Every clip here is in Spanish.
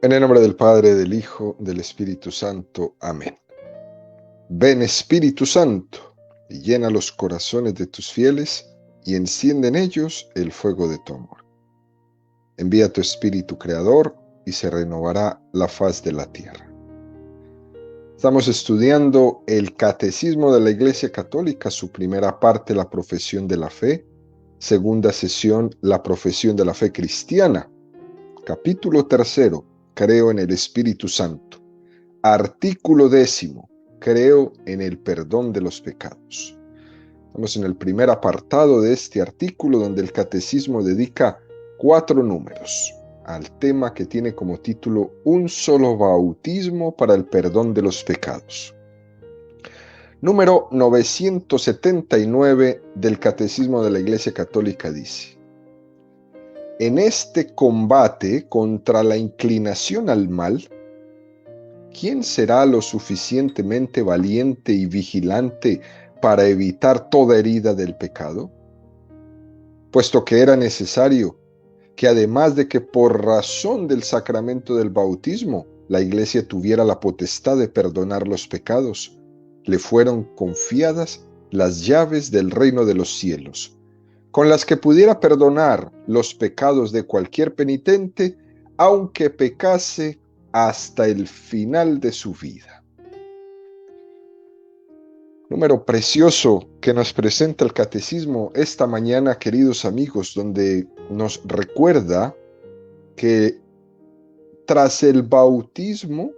En el nombre del Padre, del Hijo, del Espíritu Santo. Amén. Ven, Espíritu Santo, y llena los corazones de tus fieles, y enciende en ellos el fuego de tu amor. Envía tu Espíritu Creador, y se renovará la faz de la tierra. Estamos estudiando el Catecismo de la Iglesia Católica, su primera parte, la profesión de la fe, segunda sesión, la profesión de la fe cristiana, capítulo 3, creo en el Espíritu Santo, artículo 10, creo en el perdón de los pecados. Estamos en el primer apartado de este artículo, donde el Catecismo dedica 4 números al tema que tiene como título Un solo bautismo para el perdón de los pecados. Número 979 del Catecismo de la Iglesia Católica dice: en este combate contra la inclinación al mal, ¿quién será lo suficientemente valiente y vigilante para evitar toda herida del pecado? Puesto que era necesario que, además de que por razón del sacramento del bautismo la Iglesia tuviera la potestad de perdonar los pecados, le fueron confiadas las llaves del reino de los cielos, con las que pudiera perdonar los pecados de cualquier penitente, aunque pecase hasta el final de su vida. Número precioso que nos presenta el Catecismo esta mañana, queridos amigos, donde nos recuerda que tras el bautismo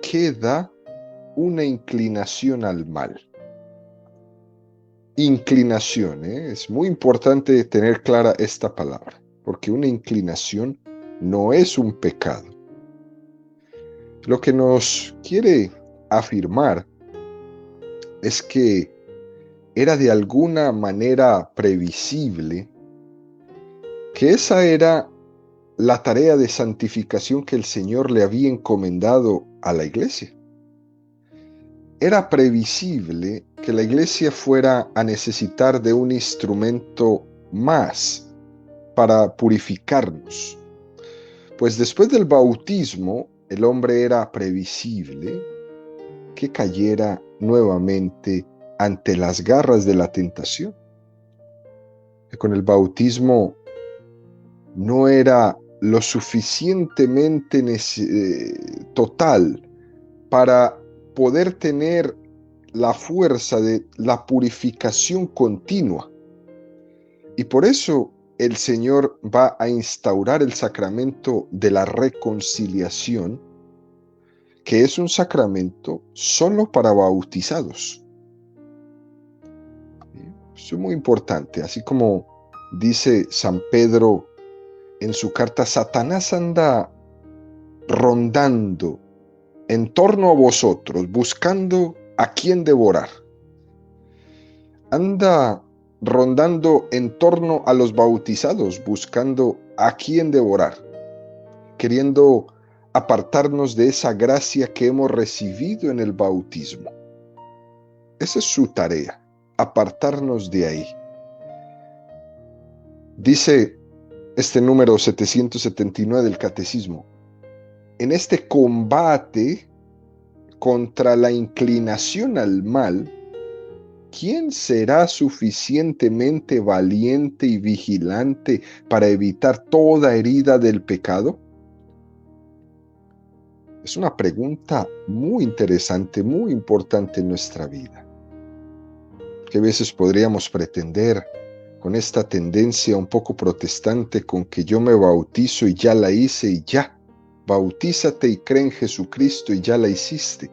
queda una inclinación al mal. Inclinación, es muy importante tener clara esta palabra, porque una inclinación no es un pecado. Lo que nos quiere afirmar es que era de alguna manera previsible que esa era la tarea de santificación que el Señor le había encomendado a la Iglesia. Era previsible que la Iglesia fuera a necesitar de un instrumento más para purificarnos, pues después del bautismo el hombre era previsible que cayera nuevamente ante las garras de la tentación. Que con el bautismo no era lo suficientemente total para poder tener la fuerza de la purificación continua. Y por eso el Señor va a instaurar el sacramento de la reconciliación, que es un sacramento solo para bautizados. Eso es muy importante, así como dice San Pedro en su carta: Satanás anda rondando en torno a vosotros, buscando a quién devorar. Anda rondando en torno a los bautizados, buscando a quién devorar, queriendo apartarnos de esa gracia que hemos recibido en el bautismo. Esa es su tarea, apartarnos de ahí. Dice este número 779 del Catecismo: en este combate contra la inclinación al mal, ¿quién será suficientemente valiente y vigilante para evitar toda herida del pecado? Es una pregunta muy interesante, muy importante en nuestra vida. Que a veces podríamos pretender, con esta tendencia un poco protestante, con que yo me bautizo y ya la hice y ya. Bautízate y cree en Jesucristo y ya la hiciste.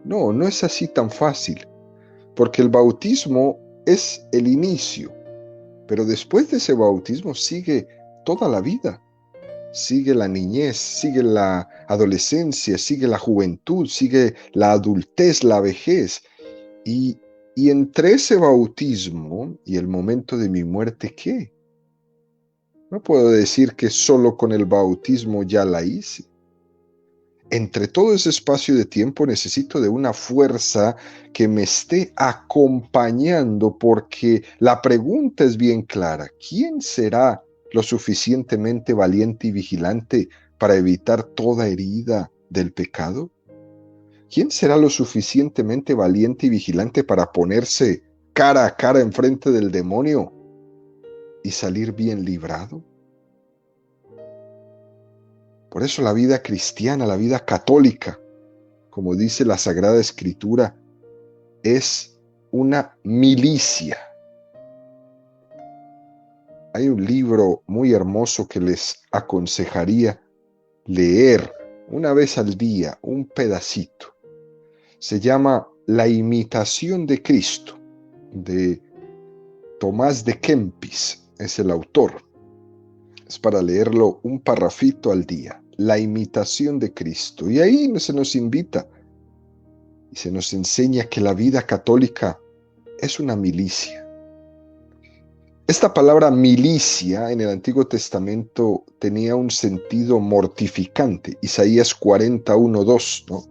No, no es así tan fácil, porque el bautismo es el inicio, pero después de ese bautismo sigue toda la vida. Sigue la niñez, sigue la adolescencia, sigue la juventud, sigue la adultez, la vejez. Y entre ese bautismo y el momento de mi muerte, ¿qué? No puedo decir que solo con el bautismo ya la hice. Entre todo ese espacio de tiempo necesito de una fuerza que me esté acompañando, porque la pregunta es bien clara: ¿quién será lo suficientemente valiente y vigilante para evitar toda herida del pecado? ¿Quién será lo suficientemente valiente y vigilante para ponerse cara a cara enfrente del demonio y salir bien librado? Por eso la vida cristiana, la vida católica, como dice la Sagrada Escritura, es una milicia. Hay un libro muy hermoso que les aconsejaría leer una vez al día, un pedacito. Se llama La imitación de Cristo, de Tomás de Kempis, es el autor. Es para leerlo un parrafito al día. La imitación de Cristo. Y ahí se nos invita y se nos enseña que la vida católica es una milicia. Esta palabra milicia en el Antiguo Testamento tenía un sentido mortificante. Isaías 41:2, ¿no?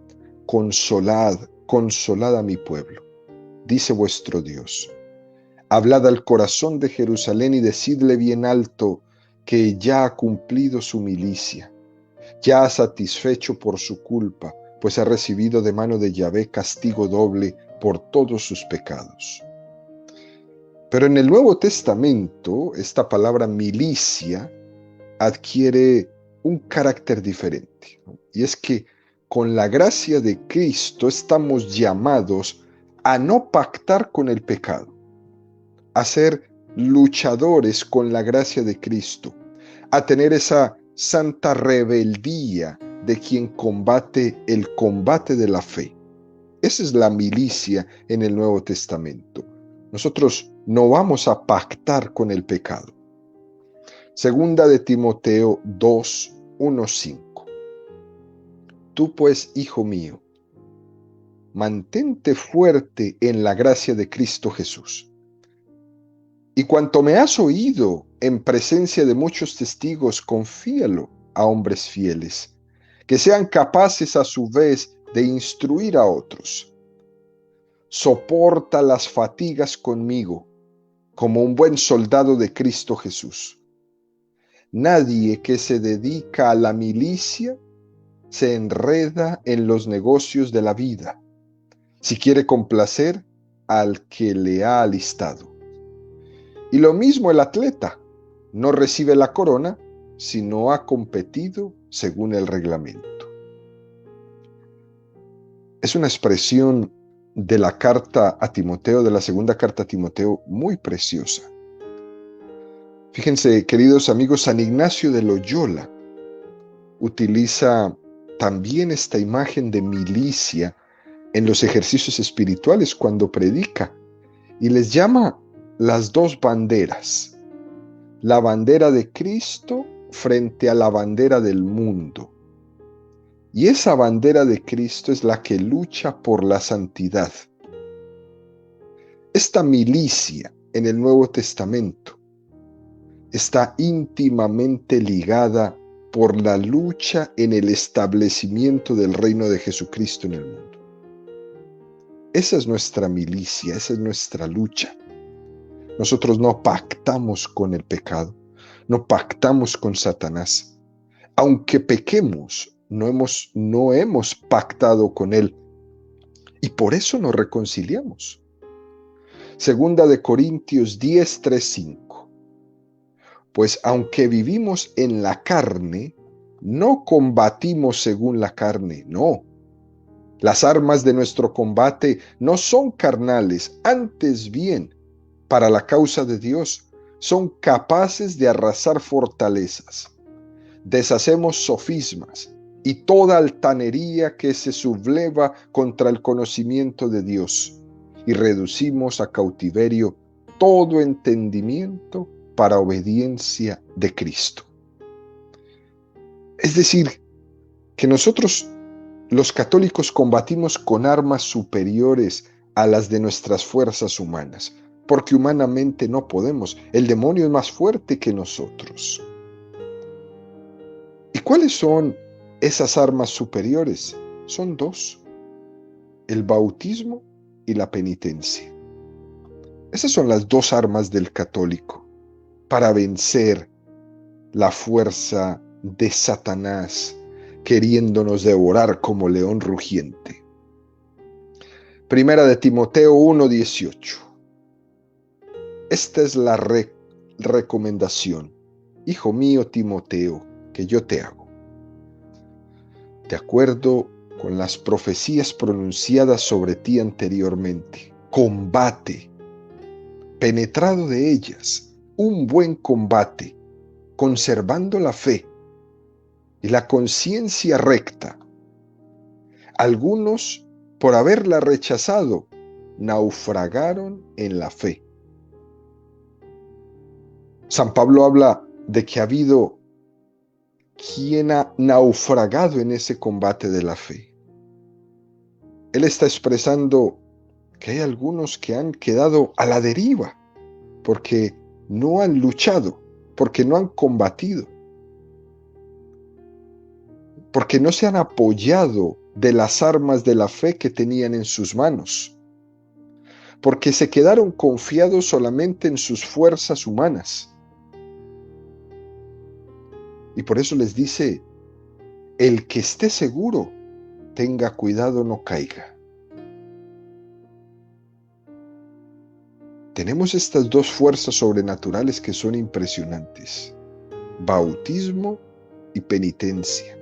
Consolad a mi pueblo, dice vuestro Dios. Hablad al corazón de Jerusalén y decidle bien alto que ya ha cumplido su milicia, ya ha satisfecho por su culpa, pues ha recibido de mano de Yahvé castigo doble por todos sus pecados. Pero en el Nuevo Testamento, esta palabra milicia adquiere un carácter diferente, ¿no? Y es que con la gracia de Cristo estamos llamados a no pactar con el pecado, a ser luchadores con la gracia de Cristo, a tener esa santa rebeldía de quien combate el combate de la fe. Esa es la milicia en el Nuevo Testamento. Nosotros no vamos a pactar con el pecado. Segunda de Timoteo 2:1-5. Tú pues, hijo mío, mantente fuerte en la gracia de Cristo Jesús. Y cuanto me has oído en presencia de muchos testigos, confíalo a hombres fieles, que sean capaces a su vez de instruir a otros. Soporta las fatigas conmigo, como un buen soldado de Cristo Jesús. Nadie que se dedica a la milicia se enreda en los negocios de la vida, si quiere complacer al que le ha alistado. Y lo mismo el atleta, no recibe la corona si no ha competido según el reglamento. Es una expresión de la carta a Timoteo, de la segunda carta a Timoteo, muy preciosa. Fíjense, queridos amigos, San Ignacio de Loyola utiliza también esta imagen de milicia en los ejercicios espirituales cuando predica y les llama las dos banderas, la bandera de Cristo frente a la bandera del mundo. Y esa bandera de Cristo es la que lucha por la santidad. Esta milicia en el Nuevo Testamento está íntimamente ligada por la lucha en el establecimiento del reino de Jesucristo en el mundo. Esa es nuestra milicia, esa es nuestra lucha. Nosotros no pactamos con el pecado, no pactamos con Satanás. Aunque pequemos, no hemos pactado con él y por eso nos reconciliamos. Segunda de Corintios 10:3-5. Pues aunque vivimos en la carne, no combatimos según la carne, no. Las armas de nuestro combate no son carnales, antes bien, para la causa de Dios, son capaces de arrasar fortalezas. Deshacemos sofismas y toda altanería que se subleva contra el conocimiento de Dios, y reducimos a cautiverio todo entendimiento para obediencia de Cristo. Es decir, que nosotros los católicos combatimos con armas superiores a las de nuestras fuerzas humanas, porque humanamente no podemos. El demonio es más fuerte que nosotros. ¿Y cuáles son esas armas superiores? Son dos: el bautismo y la penitencia. Esas son las dos armas del católico para vencer la fuerza de Satanás queriéndonos devorar como león rugiente. Primera de Timoteo 1:18. Esta es la recomendación, hijo mío Timoteo, que yo te hago. De acuerdo con las profecías pronunciadas sobre ti anteriormente, combate, penetrado de ellas, un buen combate, conservando la fe y la conciencia recta. Algunos, por haberla rechazado, naufragaron en la fe. San Pablo habla de que ha habido quien ha naufragado en ese combate de la fe. Él está expresando que hay algunos que han quedado a la deriva porque no han luchado, porque no han combatido, porque no se han apoyado de las armas de la fe que tenían en sus manos, porque se quedaron confiados solamente en sus fuerzas humanas. Y por eso les dice, el que esté seguro, tenga cuidado, no caiga. Tenemos estas dos fuerzas sobrenaturales que son impresionantes: bautismo y penitencia.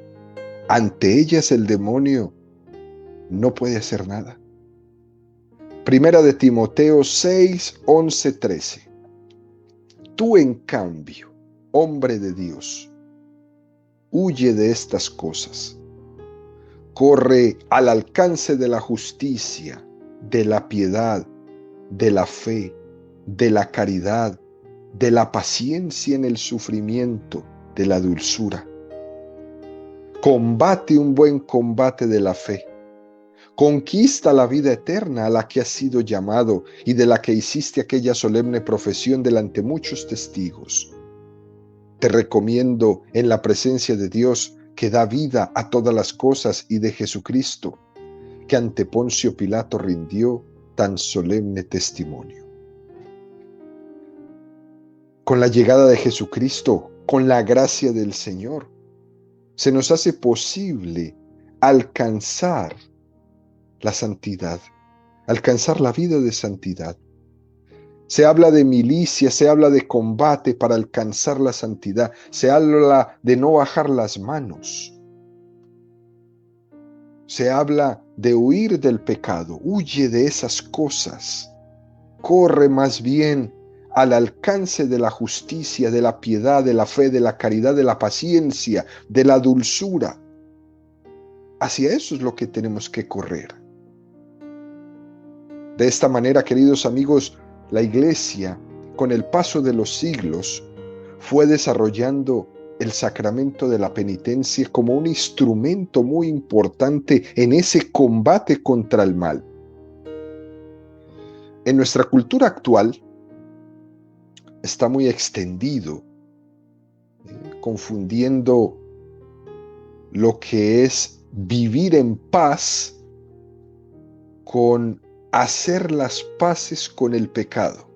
Ante ellas el demonio no puede hacer nada. Primera de Timoteo 6, 11, 13. Tú, en cambio, hombre de Dios, huye de estas cosas. Corre al alcance de la justicia, de la piedad, de la fe, de la caridad, de la paciencia en el sufrimiento, de la dulzura. Combate un buen combate de la fe. Conquista la vida eterna a la que has sido llamado y de la que hiciste aquella solemne profesión delante muchos testigos. Te recomiendo en la presencia de Dios, que da vida a todas las cosas, y de Jesucristo, que ante Poncio Pilato rindió tan solemne testimonio. Con la llegada de Jesucristo, con la gracia del Señor, se nos hace posible alcanzar la santidad, alcanzar la vida de santidad. Se habla de milicia, se habla de combate para alcanzar la santidad, se habla de no bajar las manos, se habla de huir del pecado. Huye de esas cosas, corre más bien al alcance de la justicia, de la piedad, de la fe, de la caridad, de la paciencia, de la dulzura. Hacia eso es lo que tenemos que correr. De esta manera, queridos amigos, la Iglesia, con el paso de los siglos, fue desarrollando el sacramento de la penitencia como un instrumento muy importante en ese combate contra el mal. En nuestra cultura actual está muy extendido, confundiendo lo que es vivir en paz con hacer las paces con el pecado.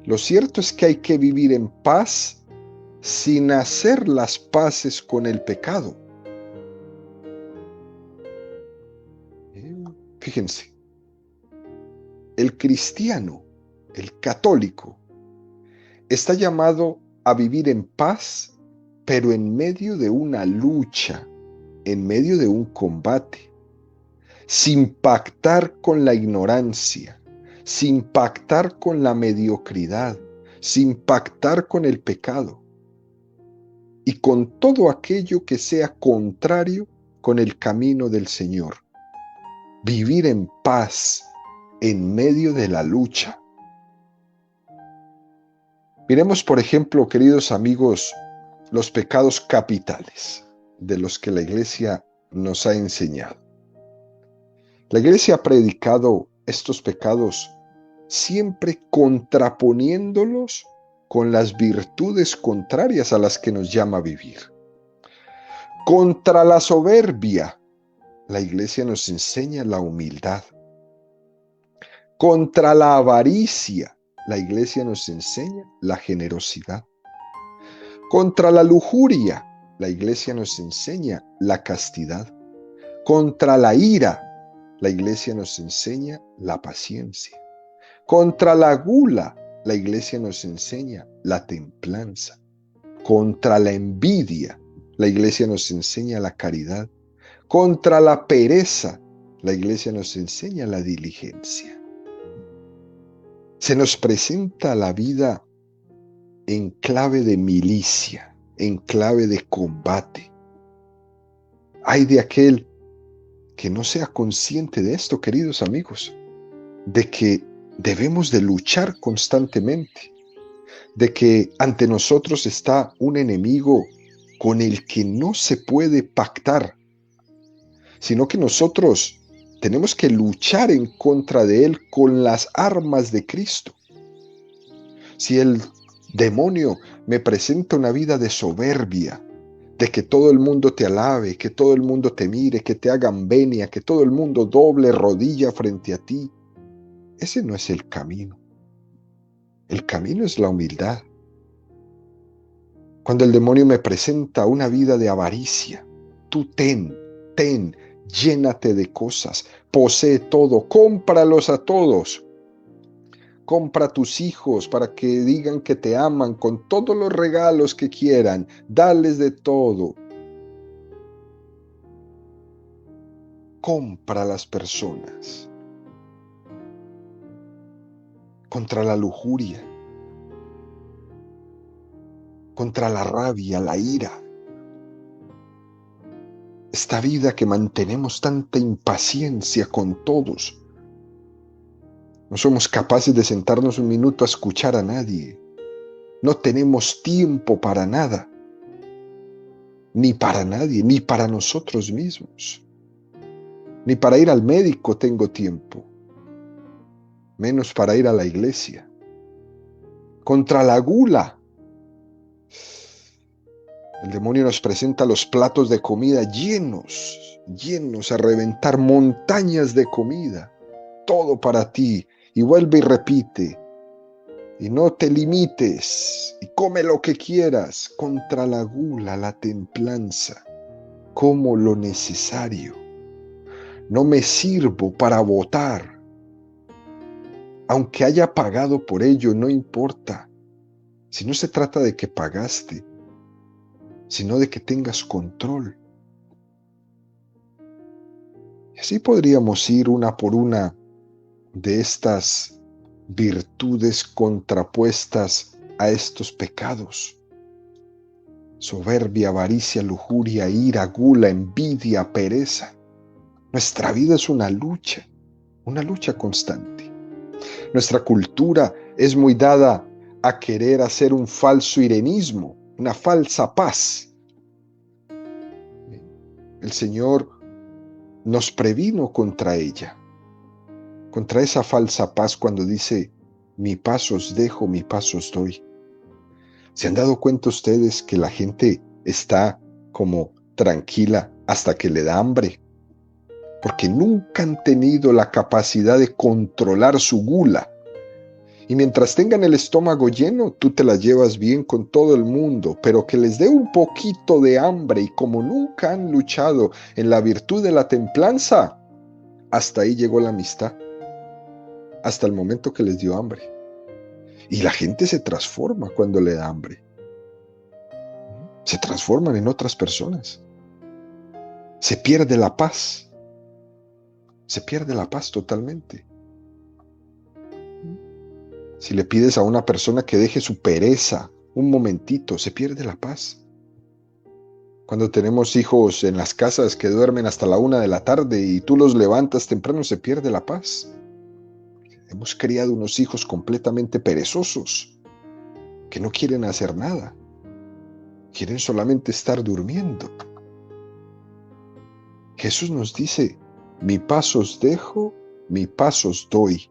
Lo cierto es que hay que vivir en paz sin hacer las paces con el pecado. Fíjense, el cristiano, el católico, está llamado a vivir en paz, pero en medio de una lucha, en medio de un combate, sin pactar con la ignorancia, sin pactar con la mediocridad, sin pactar con el pecado y con todo aquello que sea contrario con el camino del Señor. Vivir en paz en medio de la lucha. Miremos, por ejemplo, queridos amigos, los pecados capitales de los que la Iglesia nos ha enseñado. La Iglesia ha predicado estos pecados siempre contraponiéndolos con las virtudes contrarias a las que nos llama a vivir. Contra la soberbia, la Iglesia nos enseña la humildad. Contra la avaricia, la Iglesia nos enseña la generosidad. Contra la lujuria, la iglesia nos enseña la castidad. Contra la ira, la iglesia nos enseña la paciencia. Contra la gula, la iglesia nos enseña la templanza. Contra la envidia, la iglesia nos enseña la caridad. Contra la pereza, la iglesia nos enseña la diligencia. Se nos presenta la vida en clave de milicia, en clave de combate. Ay de aquel que no sea consciente de esto, queridos amigos, de que debemos de luchar constantemente, de que ante nosotros está un enemigo con el que no se puede pactar, sino que nosotros tenemos que luchar en contra de él con las armas de Cristo. Si el demonio me presenta una vida de soberbia, de que todo el mundo te alabe, que todo el mundo te mire, que te hagan venia, que todo el mundo doble rodilla frente a ti, ese no es el camino. El camino es la humildad. Cuando el demonio me presenta una vida de avaricia, tú ten, llénate de cosas, posee todo, cómpralos a todos. Compra a tus hijos para que digan que te aman con todos los regalos que quieran, dales de todo. Compra a las personas. Contra la lujuria, contra la rabia, la ira. Esta vida que mantenemos tanta impaciencia con todos. No somos capaces de sentarnos un minuto a escuchar a nadie. No tenemos tiempo para nada. Ni para nadie, ni para nosotros mismos. Ni para ir al médico tengo tiempo. Menos para ir a la iglesia. Contra la gula. El demonio nos presenta los platos de comida llenos a reventar, montañas de comida. Todo para ti. Y vuelve y repite. Y no te limites. Y come lo que quieras. Contra la gula, la templanza. Como lo necesario. No me sirvo para votar. Aunque haya pagado por ello, no importa. Si no se trata de que pagaste, sino de que tengas control. Y así podríamos ir una por una de estas virtudes contrapuestas a estos pecados. Soberbia, avaricia, lujuria, ira, gula, envidia, pereza. Nuestra vida es una lucha constante. Nuestra cultura es muy dada a querer hacer un falso irenismo, una falsa paz. El Señor nos previno contra ella, contra esa falsa paz cuando dice, mi paz os dejo, mi paz os doy. ¿Se han dado cuenta ustedes que la gente está como tranquila hasta que le da hambre? Porque nunca han tenido la capacidad de controlar su gula. Y mientras tengan el estómago lleno, tú te la llevas bien con todo el mundo, pero que les dé un poquito de hambre y como nunca han luchado en la virtud de la templanza, hasta ahí llegó la amistad, hasta el momento que les dio hambre. Y la gente se transforma cuando le da hambre. Se transforman en otras personas. Se pierde la paz. Se pierde la paz totalmente. Si le pides a una persona que deje su pereza un momentito, se pierde la paz. Cuando tenemos hijos en las casas que duermen hasta la 1 de la tarde y tú los levantas temprano, se pierde la paz. Hemos criado unos hijos completamente perezosos, que no quieren hacer nada. Quieren solamente estar durmiendo. Jesús nos dice, mi paz os dejo, mi paz os doy.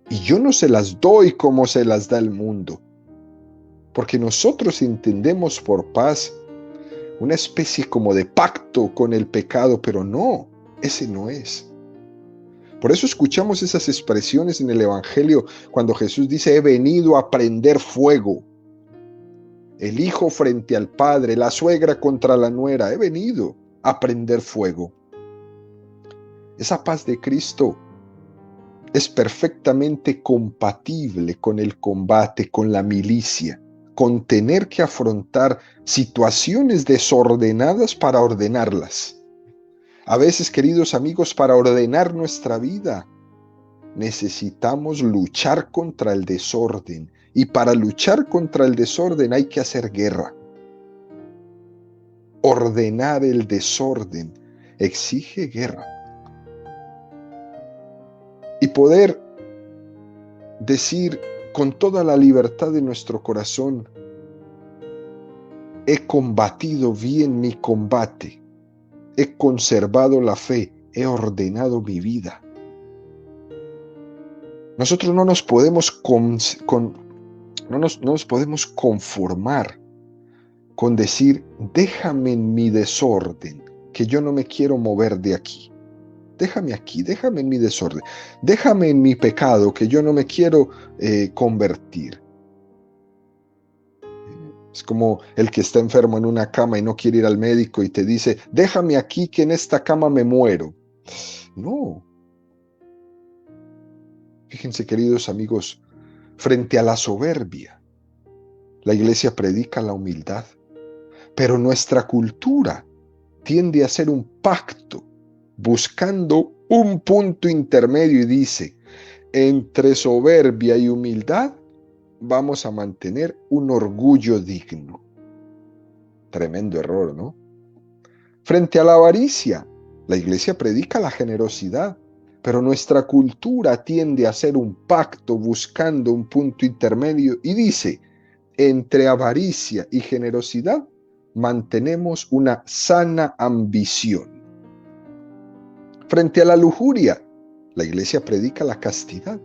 Y yo no se las doy como se las da el mundo. Porque nosotros entendemos por paz una especie como de pacto con el pecado, pero no, ese no es. Por eso escuchamos esas expresiones en el Evangelio cuando Jesús dice, he venido a prender fuego. el hijo frente al padre, la suegra contra la nuera. He venido a prender fuego. Esa paz de Cristo es perfectamente compatible con el combate, con la milicia, con tener que afrontar situaciones desordenadas para ordenarlas. A veces, queridos amigos, para ordenar nuestra vida, necesitamos luchar contra el desorden. Y para luchar contra el desorden hay que hacer guerra. Ordenar el desorden exige guerra. Y poder decir con toda la libertad de nuestro corazón: he combatido bien mi combate, he conservado la fe, he ordenado mi vida. Nosotros no nos podemos no nos podemos conformar con decir: déjame en mi desorden, que yo no me quiero mover de aquí. Déjame aquí, déjame en mi desorden, déjame en mi pecado, que yo no me quiero convertir. Es como el que está enfermo en una cama y no quiere ir al médico y te dice: déjame aquí, que en esta cama me muero. No. Fíjense, queridos amigos, frente a la soberbia, la iglesia predica la humildad, pero nuestra cultura tiende a hacer un pacto buscando un punto intermedio y dice: entre soberbia y humildad vamos a mantener un orgullo digno. Tremendo error, ¿no? Frente a la avaricia, la iglesia predica la generosidad, pero nuestra cultura tiende a hacer un pacto buscando un punto intermedio y dice: entre avaricia y generosidad mantenemos una sana ambición. Frente a la lujuria, la iglesia predica la castidad,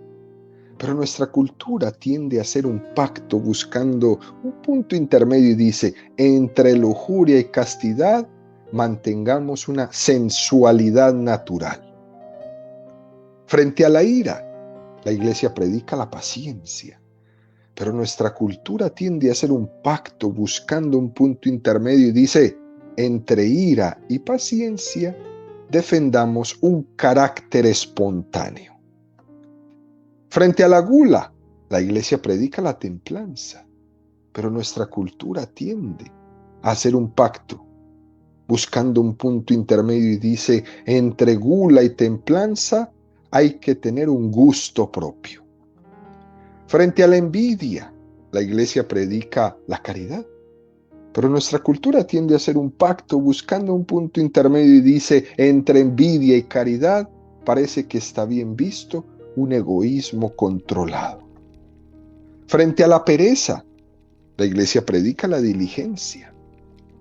pero nuestra cultura tiende a hacer un pacto buscando un punto intermedio y dice: entre lujuria y castidad mantengamos una sensualidad natural. Frente a la ira, la iglesia predica la paciencia, pero nuestra cultura tiende a hacer un pacto buscando un punto intermedio y dice: entre ira y paciencia defendamos un carácter espontáneo. Frente a la gula, la iglesia predica la templanza, pero nuestra cultura tiende a hacer un pacto buscando un punto intermedio y dice: entre gula y templanza hay que tener un gusto propio. Frente a la envidia, la iglesia predica la caridad, pero nuestra cultura tiende a hacer un pacto buscando un punto intermedio y dice: entre envidia y caridad parece que está bien visto un egoísmo controlado. Frente a la pereza, la iglesia predica la diligencia,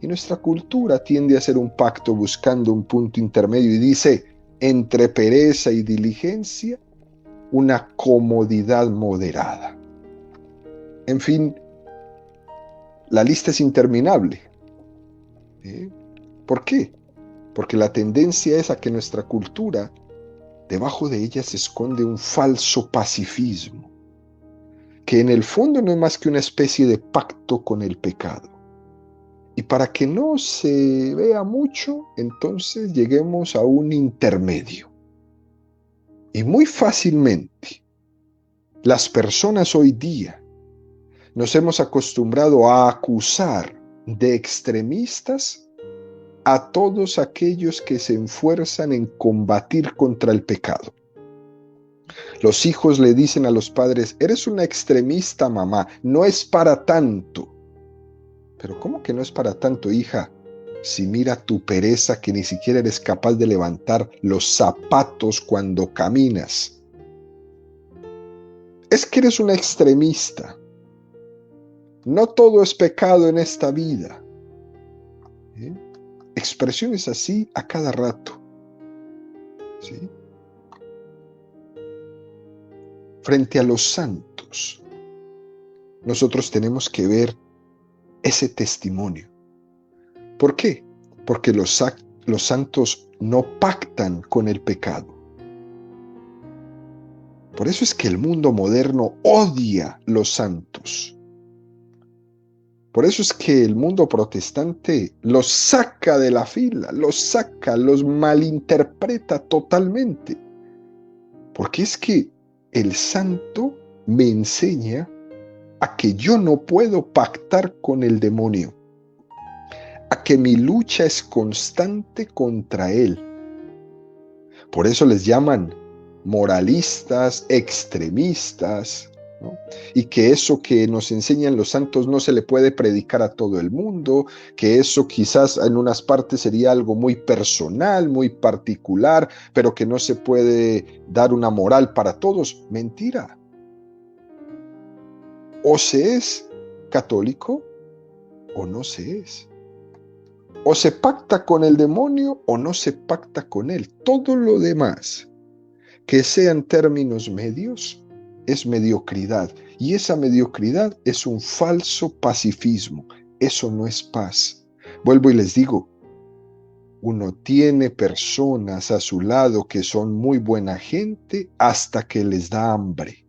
y nuestra cultura tiende a hacer un pacto buscando un punto intermedio y dice: entre pereza y diligencia, una comodidad moderada. En fin, la lista es interminable. ¿Por qué? Porque la tendencia es a que nuestra cultura, debajo de ella se esconde un falso pacifismo, que en el fondo no es más que una especie de pacto con el pecado. Y para que no se vea mucho, entonces lleguemos a un intermedio. Y muy fácilmente, las personas hoy día nos hemos acostumbrado a acusar de extremistas a todos aquellos que se esfuerzan en combatir contra el pecado. Los hijos le dicen a los padres: eres una extremista, mamá, no es para tanto. Pero ¿cómo que no es para tanto, hija? Si mira tu pereza, que ni siquiera eres capaz de levantar los zapatos cuando caminas. Es que eres una extremista. No todo es pecado en esta vida. Expresiones así a cada rato. ¿Sí? Frente a los santos, nosotros tenemos que ver ese testimonio. ¿Por qué? Porque los santos no pactan con el pecado. Por eso es que el mundo moderno odia los santos. Por eso es que el mundo protestante los saca de la fila, los malinterpreta totalmente. Porque es que el santo me enseña a que yo no puedo pactar con el demonio, a que mi lucha es constante contra él. Por eso les llaman moralistas, extremistas, ¿no? Y que eso que nos enseñan los santos no se le puede predicar a todo el mundo, que eso quizás en unas partes sería algo muy personal, muy particular, pero que no se puede dar una moral para todos. Mentira. O se es católico o no se es. O se pacta con el demonio o no se pacta con él. Todo lo demás que sean términos medios es mediocridad. Y esa mediocridad es un falso pacifismo. Eso no es paz. Vuelvo y les digo, uno tiene personas a su lado que son muy buena gente hasta que les da hambre.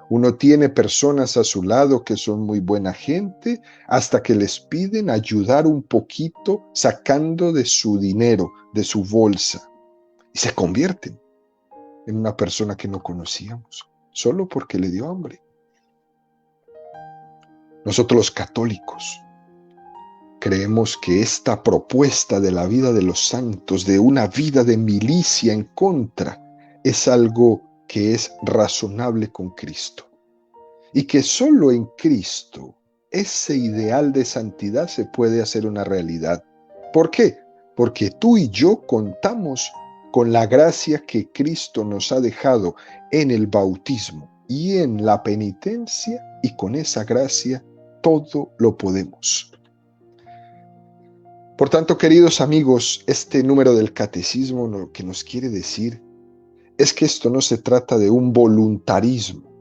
Uno tiene personas a su lado que son muy buena gente hasta que les piden ayudar un poquito sacando de su dinero, de su bolsa. Y se convierten en una persona que no conocíamos, solo porque le dio hambre. Nosotros los católicos creemos que esta propuesta de la vida de los santos, de una vida de milicia en contra, es algo que es razonable con Cristo. Y que solo en Cristo ese ideal de santidad se puede hacer una realidad. ¿Por qué? Porque tú y yo contamos con la gracia que Cristo nos ha dejado en el bautismo y en la penitencia, y con esa gracia todo lo podemos. Por tanto, queridos amigos, este número del catecismo lo que nos quiere decir es que esto no se trata de un voluntarismo,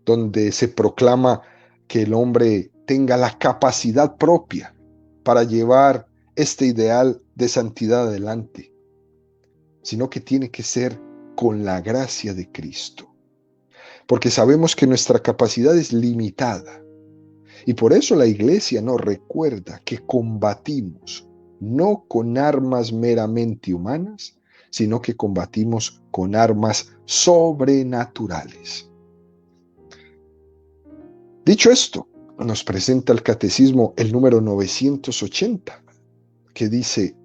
donde se proclama que el hombre tenga la capacidad propia para llevar este ideal de santidad adelante, sino que tiene que ser con la gracia de Cristo, porque sabemos que nuestra capacidad es limitada, y por eso la Iglesia nos recuerda que combatimos no con armas meramente humanas, sino que combatimos con armas sobrenaturales. Dicho esto, nos presenta el Catecismo el número 980, que dice: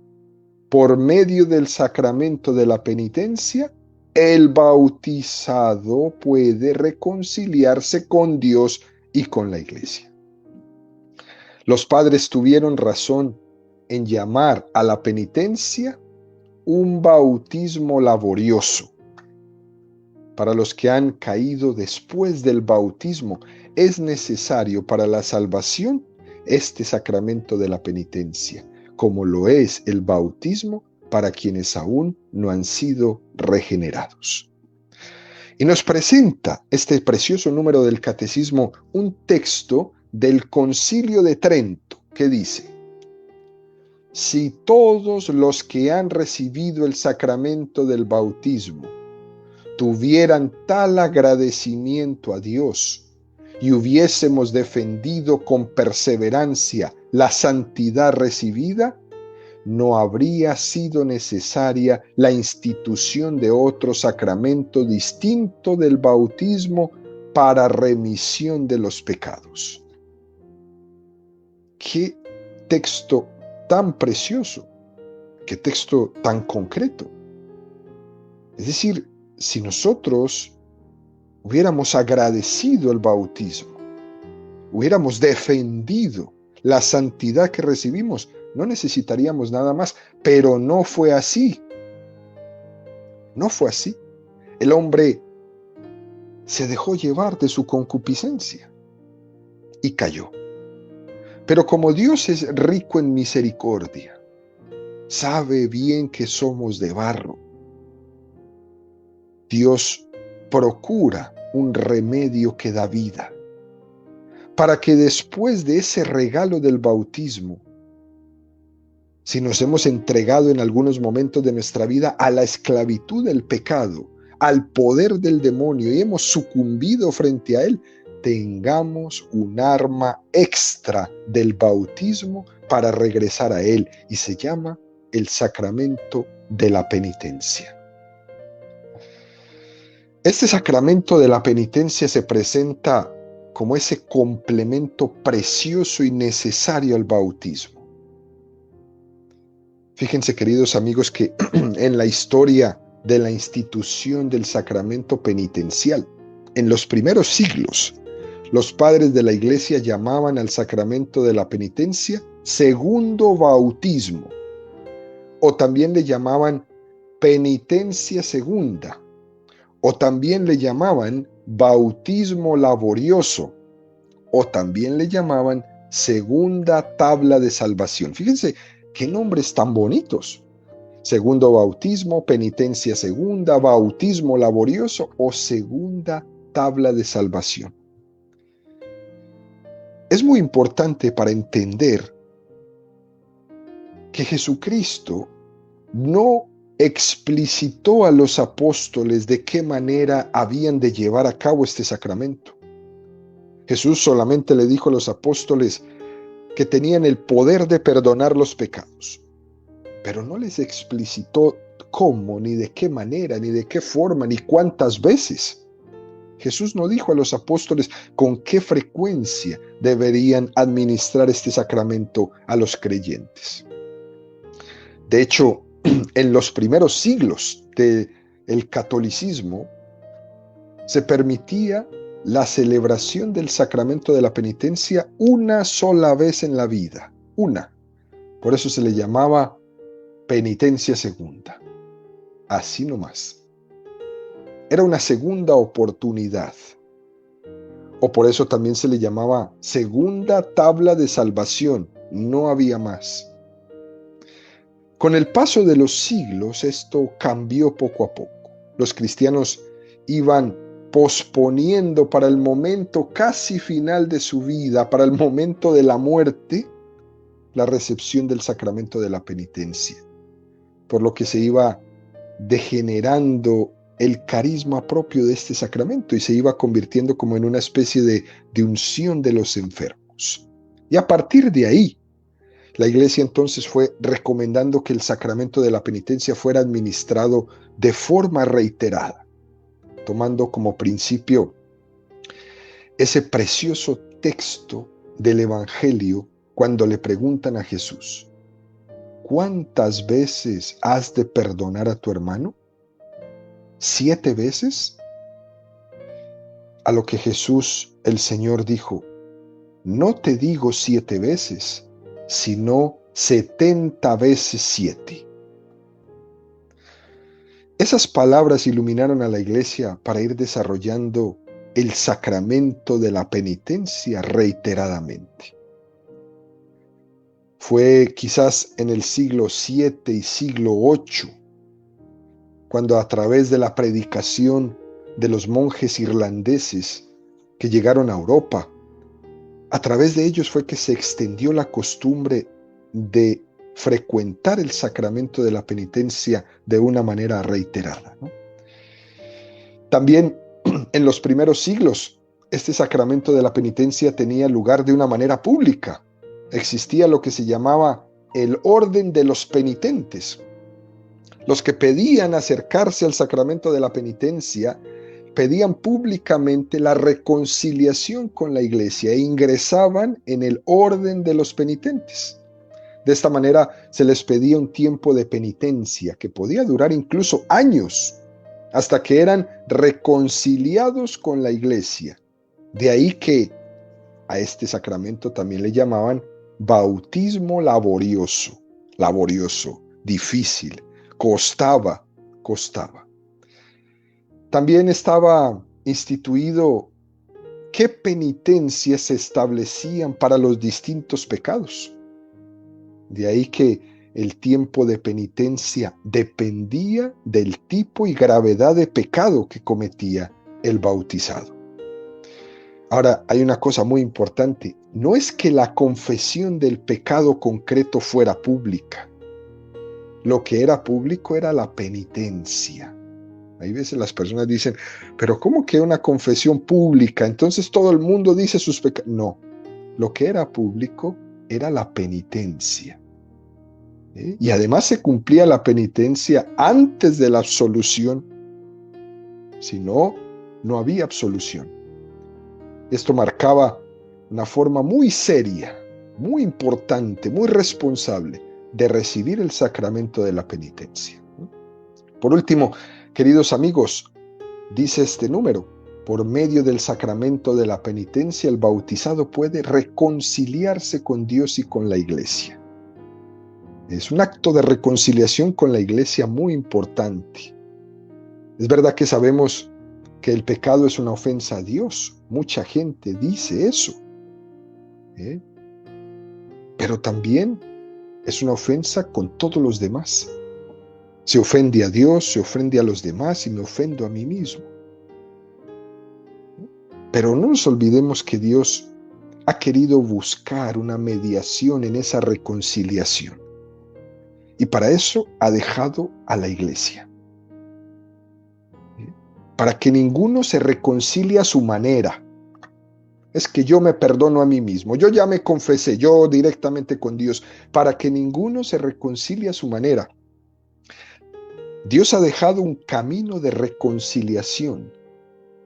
por medio del sacramento de la penitencia, el bautizado puede reconciliarse con Dios y con la Iglesia. Los padres tuvieron razón en llamar a la penitencia un bautismo laborioso. Para los que han caído después del bautismo, es necesario para la salvación este sacramento de la penitencia, como lo es el bautismo para quienes aún no han sido regenerados. Y nos presenta este precioso número del Catecismo un texto del Concilio de Trento que dice: si todos los que han recibido el sacramento del bautismo tuvieran tal agradecimiento a Dios y hubiésemos defendido con perseverancia la santidad recibida, no habría sido necesaria la institución de otro sacramento distinto del bautismo para remisión de los pecados. ¡Qué texto tan precioso! ¡Qué texto tan concreto! Es decir, si nosotros hubiéramos agradecido el bautismo, hubiéramos defendido la santidad que recibimos, no necesitaríamos nada más, pero no fue así. No fue así. El hombre se dejó llevar de su concupiscencia y cayó. Pero como Dios es rico en misericordia, sabe bien que somos de barro, Dios procura un remedio que da vida, para que después de ese regalo del bautismo, si nos hemos entregado en algunos momentos de nuestra vida a la esclavitud del pecado, al poder del demonio, y hemos sucumbido frente a él, tengamos un arma extra del bautismo para regresar a Él, y se llama el sacramento de la penitencia. Este sacramento de la penitencia se presenta como ese complemento precioso y necesario al bautismo. Fíjense, queridos amigos, que en la historia de la institución del sacramento penitencial, en los primeros siglos, los padres de la Iglesia llamaban al sacramento de la penitencia segundo bautismo, o también le llamaban penitencia segunda, o también le llamaban bautismo laborioso, o también le llamaban segunda tabla de salvación. Fíjense qué nombres tan bonitos. Segundo bautismo, penitencia segunda, bautismo laborioso o segunda tabla de salvación. Es muy importante para entender que Jesucristo no explicitó a los apóstoles de qué manera habían de llevar a cabo este sacramento. Jesús solamente le dijo a los apóstoles que tenían el poder de perdonar los pecados, pero no les explicitó cómo, ni de qué manera, ni de qué forma, ni cuántas veces. Jesús no dijo a los apóstoles con qué frecuencia deberían administrar este sacramento a los creyentes. De hecho, en los primeros siglos del catolicismo se permitía la celebración del sacramento de la penitencia una sola vez en la vida, una. Por eso se le llamaba penitencia segunda, así nomás. Era una segunda oportunidad, o por eso también se le llamaba segunda tabla de salvación, no había más. Con el paso de los siglos esto cambió poco a poco. Los cristianos iban posponiendo para el momento casi final de su vida, para el momento de la muerte, la recepción del sacramento de la penitencia, por lo que se iba degenerando el carisma propio de este sacramento y se iba convirtiendo como en una especie de unción de los enfermos. Y a partir de ahí, la Iglesia entonces fue recomendando que el sacramento de la penitencia fuera administrado de forma reiterada, tomando como principio ese precioso texto del Evangelio cuando le preguntan a Jesús: ¿cuántas veces has de perdonar a tu hermano? ¿7 veces? A lo que Jesús, el Señor, dijo: no te digo 7 veces, sino 70 veces 7. Esas palabras iluminaron a la Iglesia para ir desarrollando el sacramento de la penitencia reiteradamente. Fue quizás en el siglo VII y siglo VIII, cuando a través de la predicación de los monjes irlandeses que llegaron a Europa, a través de ellos fue que se extendió la costumbre de frecuentar el sacramento de la penitencia de una manera reiterada, ¿no? También en los primeros siglos, este sacramento de la penitencia tenía lugar de una manera pública. Existía lo que se llamaba el orden de los penitentes. Los que pedían acercarse al sacramento de la penitencia pedían públicamente la reconciliación con la Iglesia e ingresaban en el orden de los penitentes. De esta manera se les pedía un tiempo de penitencia que podía durar incluso años, hasta que eran reconciliados con la Iglesia. De ahí que a este sacramento también le llamaban bautismo laborioso, difícil, costaba. También estaba instituido qué penitencias se establecían para los distintos pecados. De ahí que el tiempo de penitencia dependía del tipo y gravedad de pecado que cometía el bautizado. Ahora, hay una cosa muy importante. No es que la confesión del pecado concreto fuera pública. Lo que era público era la penitencia. Hay veces las personas dicen, pero ¿cómo que una confesión pública? Entonces todo el mundo dice sus pecados. No, lo que era público era la penitencia. Y además se cumplía la penitencia antes de la absolución. Si no, no había absolución. Esto marcaba una forma muy seria, muy importante, muy responsable de recibir el sacramento de la penitencia. Por último, queridos amigos, dice este número, por medio del sacramento de la penitencia, el bautizado puede reconciliarse con Dios y con la Iglesia. Es un acto de reconciliación con la Iglesia muy importante. Es verdad que sabemos que el pecado es una ofensa a Dios. Mucha gente dice eso. Pero también es una ofensa con todos los demás. Se ofende a Dios, se ofende a los demás y me ofendo a mí mismo. Pero no nos olvidemos que Dios ha querido buscar una mediación en esa reconciliación. Y para eso ha dejado a la Iglesia. Para que ninguno se reconcilie a su manera. Es que yo me perdono a mí mismo, yo ya me confesé, yo directamente con Dios, para que ninguno se reconcilie a su manera. Dios ha dejado un camino de reconciliación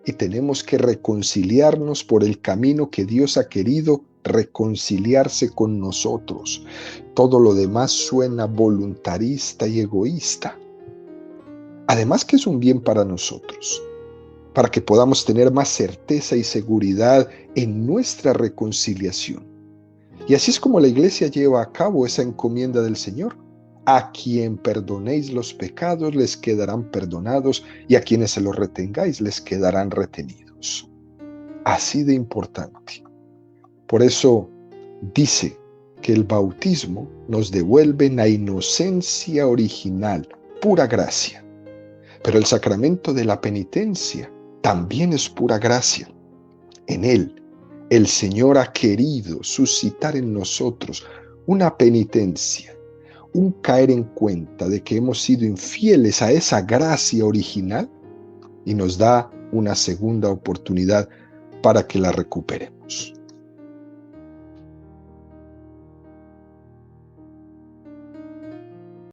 y tenemos que reconciliarnos por el camino que Dios ha querido reconciliarse con nosotros. Todo lo demás suena voluntarista y egoísta. Además que es un bien para nosotros, para que podamos tener más certeza y seguridad en nuestra reconciliación. Y así es como la Iglesia lleva a cabo esa encomienda del Señor. A quien perdonéis los pecados les quedarán perdonados y a quienes se los retengáis les quedarán retenidos. Así de importante. Por eso dice que el bautismo nos devuelve la inocencia original, pura gracia. Pero el sacramento de la penitencia también es pura gracia. En él, el Señor ha querido suscitar en nosotros una penitencia, un caer en cuenta de que hemos sido infieles a esa gracia original y nos da una segunda oportunidad para que la recuperemos.